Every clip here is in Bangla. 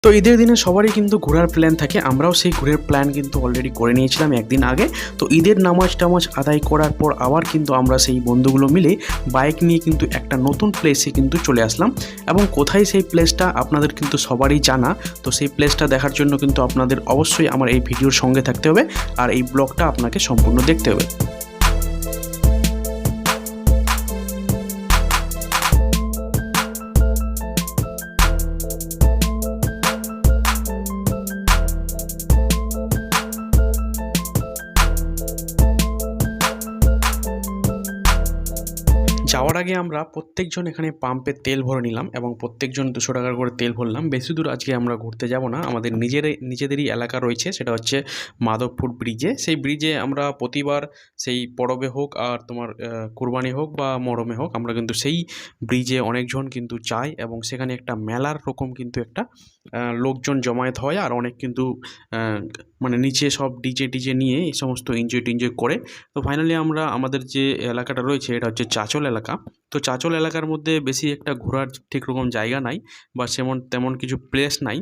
তো ঈদের দিনে সবারই কিন্তু ঘোরার প্ল্যান থাকে। আমরাও সেই ঘোরার প্ল্যান কিন্তু অলরেডি করে নিয়েছিলাম একদিন আগে। তো ঈদের নামাজ টামাজ আদায় করার পর আবার কিন্তু আমরা সেই বন্ধুগুলো মিলে বাইক নিয়ে কিন্তু একটা নতুন প্লেসে কিন্তু চলে আসলাম। এবং কোথায় সেই প্লেসটা আপনাদের কিন্তু সবারই জানা। তো সেই প্লেসটা দেখার জন্য কিন্তু আপনাদের অবশ্যই আমার এই ভিডিওর সঙ্গে থাকতে হবে আর এই ব্লগটা আপনাকে সম্পূর্ণ দেখতে হবে। যাওয়ার আগে আমরা প্রত্যেকজন এখানে পাম্পে তেল ভরে নিলাম এবং প্রত্যেকজন 200 টাকা করে তেল ভরলাম। বেশি দূর আজকে আমরা ঘুরতে যাব না, আমাদের নিজেদেরই এলাকা রয়েছে, সেটা হচ্ছে মাধবপুর ব্রিজে। সেই ব্রিজে আমরা প্রতিবার সেই পরবে হোক আর তোমার কুরবানি হোক বা মরমে হোক, আমরা কিন্তু সেই ব্রিজে অনেকজন কিন্তু যাই এবং সেখানে একটা মেলার রকম কিন্তু একটা লোকজন জমায়েত হয় আর অনেক কিন্তু মানে নিচে সব ডিজে নিয়ে এই সমস্ত এনজয় করে। তো ফাইনালি আমরা আমাদের যে এলাকাটা রয়েছে এটা হচ্ছে চাঁচল এলাকা। তো চাঁচল এলাকার মধ্যে বেশি একটা ঘোরার ঠিক রকম জায়গা নাই বা তেমন কিছু প্লেস নাই।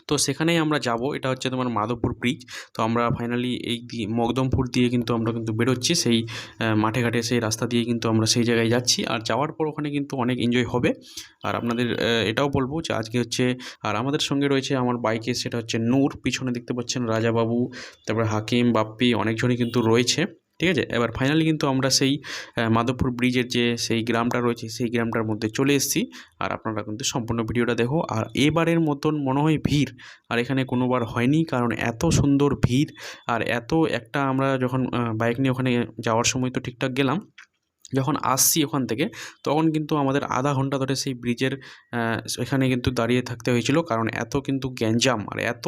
তো সেখানেই আমরা যাব, এটা হচ্ছে তোমার মাধবপুর ব্রিজ। তো আমরা ফাইনালি এই মকদমপুর দিয়ে কিন্তু আমরা কিন্তু বেরোচ্ছি, সেই মাঠে ঘাটে সেই রাস্তা দিয়ে কিন্তু আমরা সেই জায়গায় যাচ্ছি। আর যাওয়ার পর ওখানে কিন্তু অনেক এনজয় হবে। আর আপনাদের এটাও বলবো যে আজকে হচ্ছে আর আমাদের সঙ্গে রয়েছে আমার বাইকে, সেটা হচ্ছে নূর, পিছনে দেখতে পাচ্ছেন রাজাবাবু, তারপরে হাকিম, বাপ্পি, অনেকজনই কিন্তু রয়েছে। ঠিক আছে, এবার ফাইনালি কিন্তু আমরা সেই মাধবপুর ব্রিজের যে সেই গ্রামটা রয়েছে সেই গ্রামটার মধ্যে চলে এসেছি। আর আপনারা কিন্তু সম্পূর্ণ ভিডিওটা দেখো। আর এবারের মতন মনে হয় ভিড় আর এখানে কোনোবার হয়নি, কারণ এত সুন্দর ভিড় আর এত একটা আমরা যখন বাইক নিয়ে ওখানে যাওয়ার সময় তো ঠিকঠাক গেলাম, যখন আসছি ওখান থেকে তখন কিন্তু আমাদের আধা ঘন্টা ধরে সেই ব্রিজের এখানে কিন্তু দাঁড়িয়ে থাকতে হয়েছিল, কারণ এত কিন্তু গ্যাঞ্জাম আর এত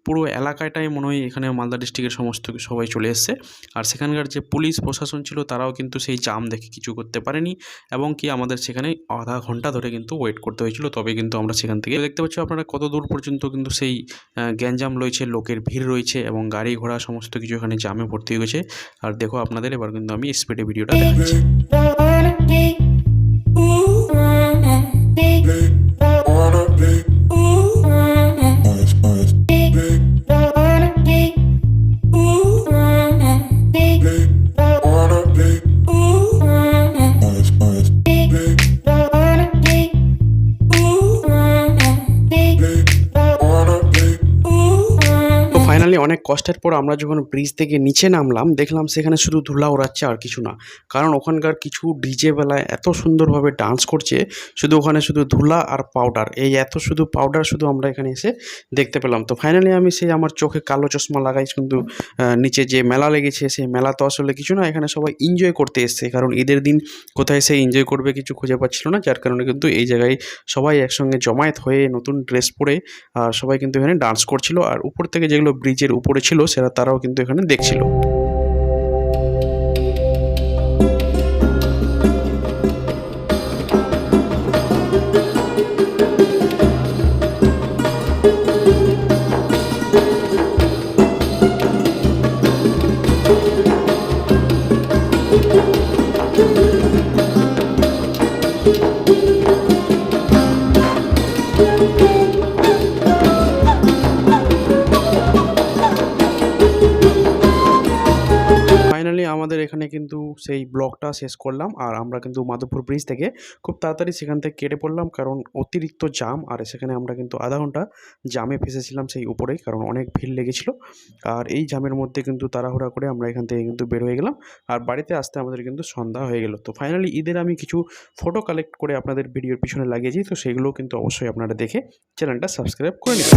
পুরো এলাকাটাই মনে হয় এখানে মালদা ডিস্ট্রিক্টের সমস্ত সবাই চলে এসছে। আর সেখানকার যে পুলিশ প্রশাসন ছিল তারাও কিন্তু সেই জাম দেখে কিছু করতে পারেনি এবং কি আমাদের সেখানে আধা ঘন্টা ধরে কিন্তু ওয়েট করতে হয়েছিল, তবে কিন্তু আমরা সেখান থেকে দেখতে পাচ্ছি আপনারা কত দূর পর্যন্ত কিন্তু সেই গ্যাঞ্জাম রয়েছে, লোকের ভিড় রয়েছে এবং গাড়ি ঘোড়া সমস্ত কিছু এখানে জামে ভর্তি হয়ে গেছে। আর দেখো আপনাদের এবার কিন্তু আমি স্পিডে ভিডিওটা দেখাচ্ছি। ফাইনালি অনেক কষ্টের পর আমরা যখন ব্রিজ থেকে নিচে নামলাম দেখলাম সেখানে শুধু ধুলা ওড়াচ্ছে আর কিছু না, কারণ ওখানকার কিছু ডিজে বেলায় এত সুন্দরভাবে ডান্স করছে, শুধু ওখানে শুধু ধুলা আর পাউডার, এই এত শুধু পাউডার শুধু আমরা এখানে এসে দেখতে পেলাম। তো ফাইনালি আমি সেই আমার চোখে কালো চশমা লাগাই কিন্তু নিচে যে মেলা লেগেছে সেই মেলা তো আসলে কিছু না, এখানে সবাই এনজয় করতে এসছে, কারণ ঈদের দিন কোথায় সে এনজয় করবে কিছু খুঁজে পাচ্ছিল না, যার কারণে কিন্তু এই জায়গায় সবাই একসঙ্গে জমায়েত হয়ে নতুন ড্রেস পরে আর সবাই কিন্তু এখানে ডান্স করছিল। আর উপর থেকে যেগুলো ব্রিজের উপরে ছিল সেটা তারাও কিন্তু এখানে দেখছিল। ফাইনালি আমাদের এখানে কিন্তু সেই ব্লগটা শেষ করলাম আর আমরা কিন্তু মাধবপুর ব্রিজ থেকে খুব তাড়াতাড়ি সেখান থেকে কেটে পড়লাম, কারণ অতিরিক্ত জাম আর সেখানে আমরা কিন্তু আধা ঘন্টা জামে ফেসেছিলাম সেই উপরেই, কারণ অনেক ভিড় লেগেছিল। আর এই জামের মধ্যে কিন্তু তাড়াহুড়া করে আমরা এখান থেকে কিন্তু বের হয়ে গেলাম আর বাড়িতে আসতে আমাদের কিন্তু সন্ধ্যা হয়ে গেল। তো ফাইনালি ঈদের আমি কিছু ফটো কালেক্ট করে আপনাদের ভিডিওর পিছনে লাগিয়েছি, তো সেগুলোও কিন্তু অবশ্যই আপনারা দেখে চ্যানেলটা সাবস্ক্রাইব করে নিন।